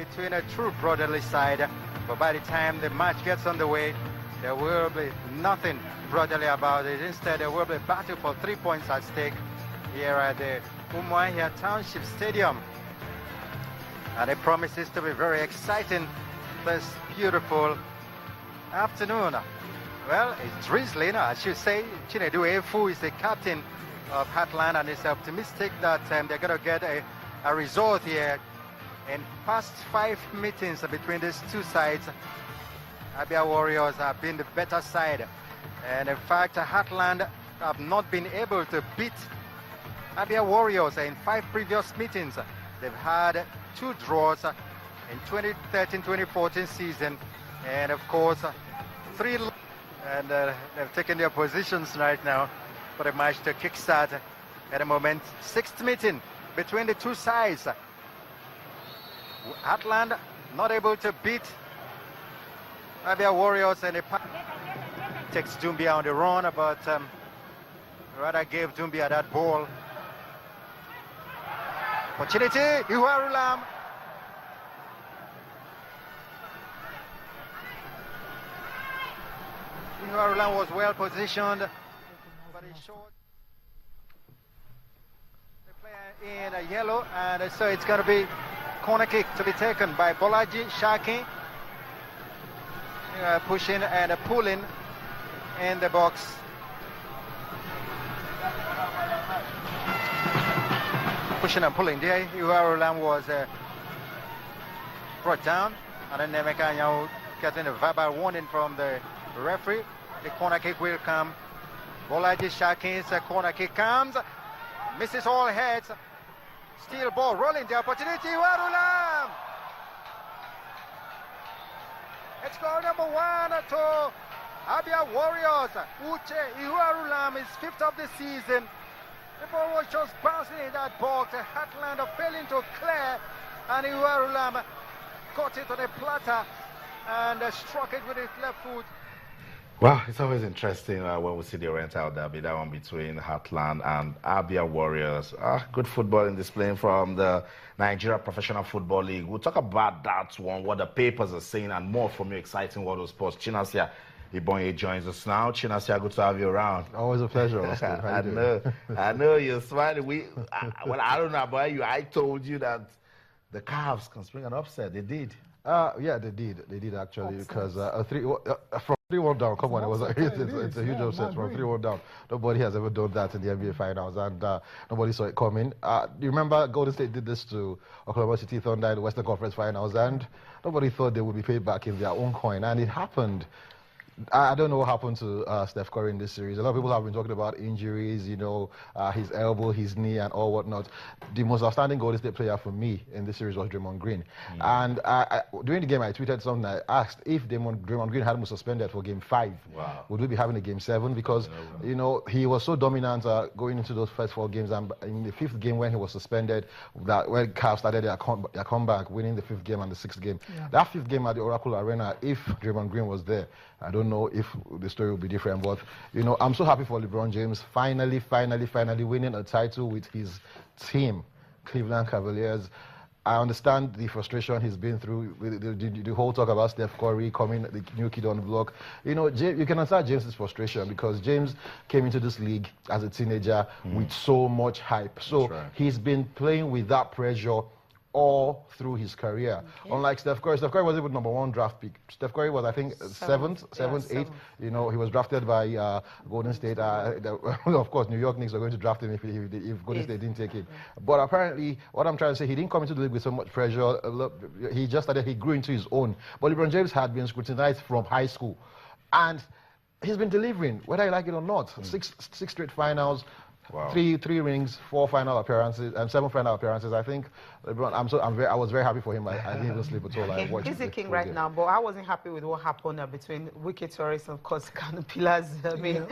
between a true brotherly side, but by the time the match gets underway, there will be nothing brotherly about it. Instead, there will be a battle for 3 points at stake here at the Umuahia Township Stadium. And it promises to be very exciting this beautiful afternoon. Well, it's drizzling, I should say. Chinedu Efu is the captain of Heartland and is optimistic that they're going to get a result here. In past 5 meetings between these two sides, Abia Warriors have been the better side. And in fact, Heartland have not been able to beat Abia Warriors in 5 previous meetings. They've had 2 draws in 2013-2014 season, and of course 3, and they've taken their positions right now for the match to kickstart at the moment. 6th meeting between the two sides. Heartland not able to beat Abia Warriors, and it takes Dumbia on the run, but rather gave Dumbia that ball. Opportunity, Iwarulam. Iwarulam was well positioned, but he short. The player in a yellow, and so it's going to be corner kick to be taken by Bolaji Shaki. Pushing and pulling in the box. Pushing and pulling there. Iwarulam was brought down, and then Nemeka getting a verbal warning from the referee. The corner kick will come. Bolaji Shakin's corner kick comes, misses all heads. Steel ball rolling, the opportunity. Iwarulam. It's goal number 1 to Abia Warriors. Uche Iwarulam is 5th of the season. The ball was just bouncing in that box. Heartland failing to clear, and Iwarulam got it on a platter and struck it with his left foot. Well, it's always interesting when we see the Oriental derby, that one between Heartland and Abia Warriors. Good football in displaying from the Nigeria Professional Football League. We'll talk about that one, what the papers are saying, and more from your exciting world of sports. Chinasia Ibonye joins us now. Chinasia, good to have you around. Always a pleasure, Oscar. I know you're smiling. I don't know about you. I told you that the CAFs can spring an upset. They did. Yeah, they did. They did actually, because from 3-1 down, come on, it's a huge upset from 3-1 down. Nobody has ever done that in the NBA Finals, and nobody saw it coming. You remember Golden State did this to Oklahoma City Thunder in the Western Conference Finals, and nobody thought they would be paid back in their own coin, and it happened. I don't know what happened to Steph Curry in this series. A lot of people have been talking about injuries, you know, his elbow, his knee, and all whatnot. The most outstanding Golden State player for me in this series was Draymond Green. And during the game, I tweeted something. I asked if Draymond Green had been suspended for Game 5, would we be having a Game 7? Because, you know, he was so dominant going into those first 4 games. And in the 5th game when he was suspended, that when CAF started their comeback, winning the 5th game and the 6th game. That 5th game at the Oracle Arena, if Draymond Green was there, I don't know if the story will be different, but, you know, I'm so happy for LeBron James finally winning a title with his team, Cleveland Cavaliers. I understand the frustration he's been through, the whole talk about Steph Curry coming, the new kid on the block. You know, you can understand James's frustration, because James came into this league as a teenager with so much hype. So he's been playing with that pressure all through his career. Unlike Steph Curry. Steph Curry was even #1 draft pick. Steph Curry was, I think, 7th, 8th. You know, he was drafted by Golden State. Of course, New York Knicks were going to draft him if Golden State didn't take him. But apparently, what I'm trying to say, he didn't come into the league with so much pressure. He just started, he grew into his own. But LeBron James had been scrutinized from high school. And he's been delivering, whether you like it or not. 6 straight finals. Wow. 3 rings, 4 final appearances, and 7 final appearances. I think LeBron, I was very happy for him. I didn't even sleep at all. He's the king right now, but I wasn't happy with what happened between Wiki Torres and, of course, Caterpillars. I mean,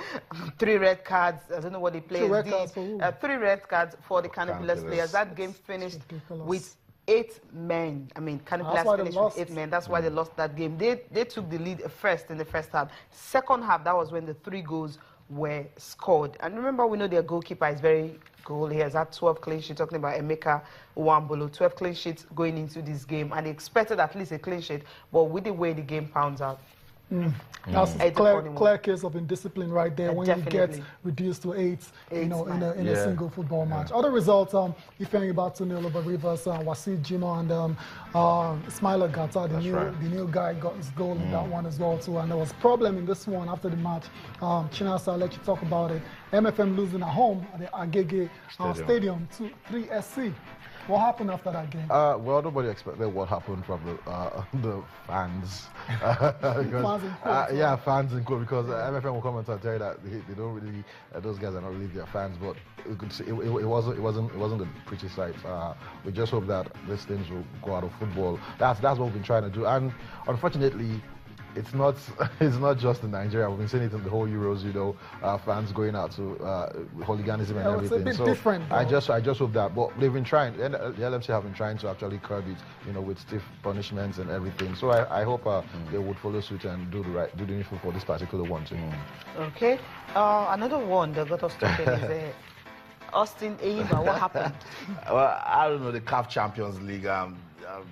3 red cards. I don't know what they played. 3 red cards for the Caterpillars players. That game finished with 8 men. I mean, Caterpillars finished with 8 men. That's why they lost that game. They took the lead first in the first half. Second half, that was when the 3 goals were scored. And remember, we know their goalkeeper is very good. He has had 12 clean sheets, talking about Emeka Nwambolo, 12 clean sheets going into this game. And they expected at least a clean sheet, but with the way the game pounds out, that's a clear case of indiscipline right there when you get reduced to 8, you know, in a single football match. Other results, Ifeanyi about 2-0 over Rivers, Wasi Jimo and Smiler Gata, the new guy, got his goal in that one as well too. And there was problem in this one after the match. Chinasa, I'll let you talk about it. MFM losing at home at the Agege Stadium to 3SC. What happened after that game? Well, nobody expected what happened from the fans. Fans in quote. Yeah, fans in quote, because MFM will come and tell you that they don't really, those guys are not really their fans, but we could see it wasn't a pretty sight. We just hope that these things will go out of football. That's what we've been trying to do, and unfortunately, it's not just in Nigeria. We've been seeing it in the whole Euros, you know, fans going out to hooliganism and everything. It's a bit different. I just hope that. But they've been trying. The LMC have been trying to actually curb it, you know, with stiff punishments and everything. So I hope they would follow suit and do the needful for this particular one too. Okay. Another one that got us talking is Austin Eyimba. What happened? Well, I don't know, the CAF Champions League.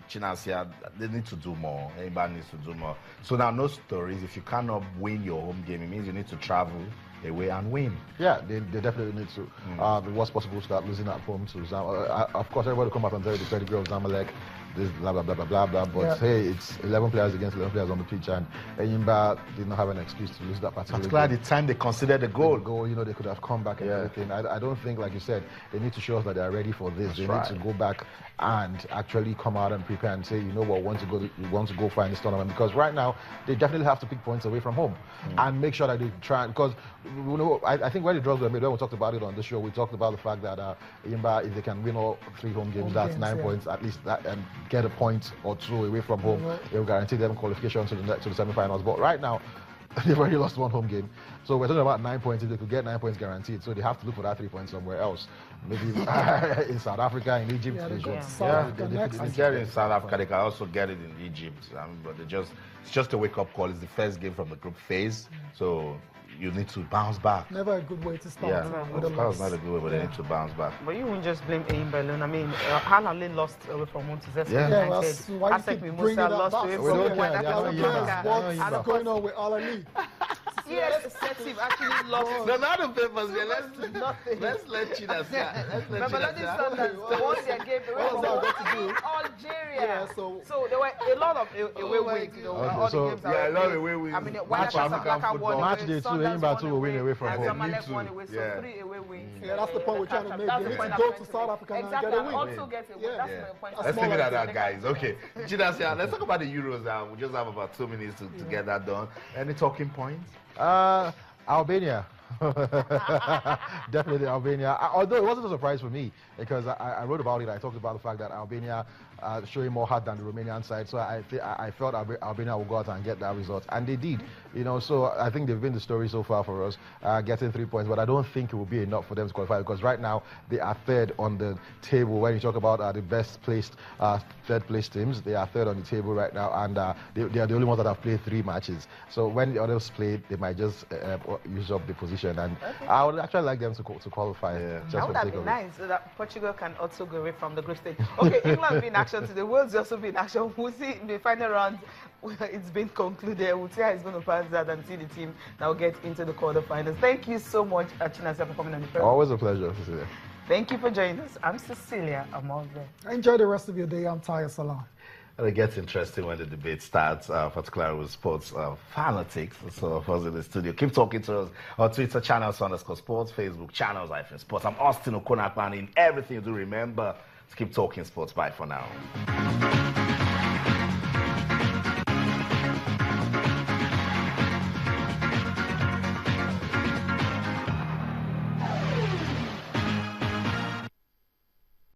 Chinasia, they need to do more. Everybody needs to do more. So now, no stories. If you cannot win your home game, it means you need to travel away and win. Yeah, they definitely need to. It was possible to start losing at home to of course, everybody come out and tell you the pedigree of Zamalek, this blah blah blah blah blah blah. But hey, it's 11 players against 11 players on the pitch, and Eyimba did not have an excuse to lose that particular game. Particularly the time they considered the goal. You know, they could have come back and everything. I don't think, like you said, they need to show us that they are ready for this. They need to go back and actually come out and prepare and say, you know what, we want to go find this tournament, because right now they definitely have to pick points away from home and make sure that they try, because you know, I think when the draws were made, when we talked about it on the show, we talked about the fact that Eyimba, if they can win all 3 home games, that's 9 points at least, and get a point or 2 away from home, it will guarantee them qualification to the semi-finals. But right now, they've already lost 1 home game, so we're talking about 9 points. If they could get 9 points guaranteed, so they have to look for that 3 points somewhere else. Maybe in South Africa, in Egypt. They get it in South Africa. They can also get it in Egypt. But it's just a wake-up call. It's the first game from the group phase, so you need to bounce back. Never a good way to start. Of course, not a good way, but they need to bounce back. But you won't just blame Eyimba alone. I mean, Hanale lost away from home to Zesco. Why do you keep bringing that lost away from What's going on with Alali? Yes, Setiv actually lost. No, not the papers. Let's let China Remember, let this son that once they gave away from Algeria. So there were a lot of away wins. You know, all the games. A lot of away wins. I mean, Match day 2, Eyimba 2 will win away from home. Zamalek won away, so 3 away wins. Yeah, that's the point we're trying to make. They need to go to South Africa and get a win. Also get a win. That's my point. Let's leave it at that, guys. Okay, China, let's talk about the Euros now. We just have about 2 minutes to get that done. Any talking points? Albania. Definitely Albania. Although it wasn't a surprise for me, because I wrote about it. I talked about the fact that Albania showing more heart than the Romanian side. So I felt Albania would go out and get that result, and they did. You know, so I think they've been the story so far for us, getting 3 points. But I don't think it will be enough for them to qualify, because right now they are 3rd on the table. When you talk about the best placed 3rd place teams, they are 3rd on the table right now, and they are the only ones that have played 3 matches. So when the others play, they might just use up the position, and I would actually like them to qualify. That would be nice, so that Portugal can also go away from the group stage. Okay, England will be in action today. Wales will also be in action. We'll see in the final round. It's been concluded. We'll see how it's going to pass that and see the team that will get into the quarterfinals. Thank you so much, Chinasa, for coming on the program. Always a pleasure, Cecilia. Thank you for joining us. I'm Cecilia Amolve. Enjoy the rest of your day. I'm Taya Salam. And it gets interesting when the debate starts, particularly with sports fanatics. So, of course, in the studio, keep talking to us on Twitter, channels _sports, Facebook, channels -sports. I'm Austin Okonakman. In everything you do, remember to keep talking sports. Bye for now.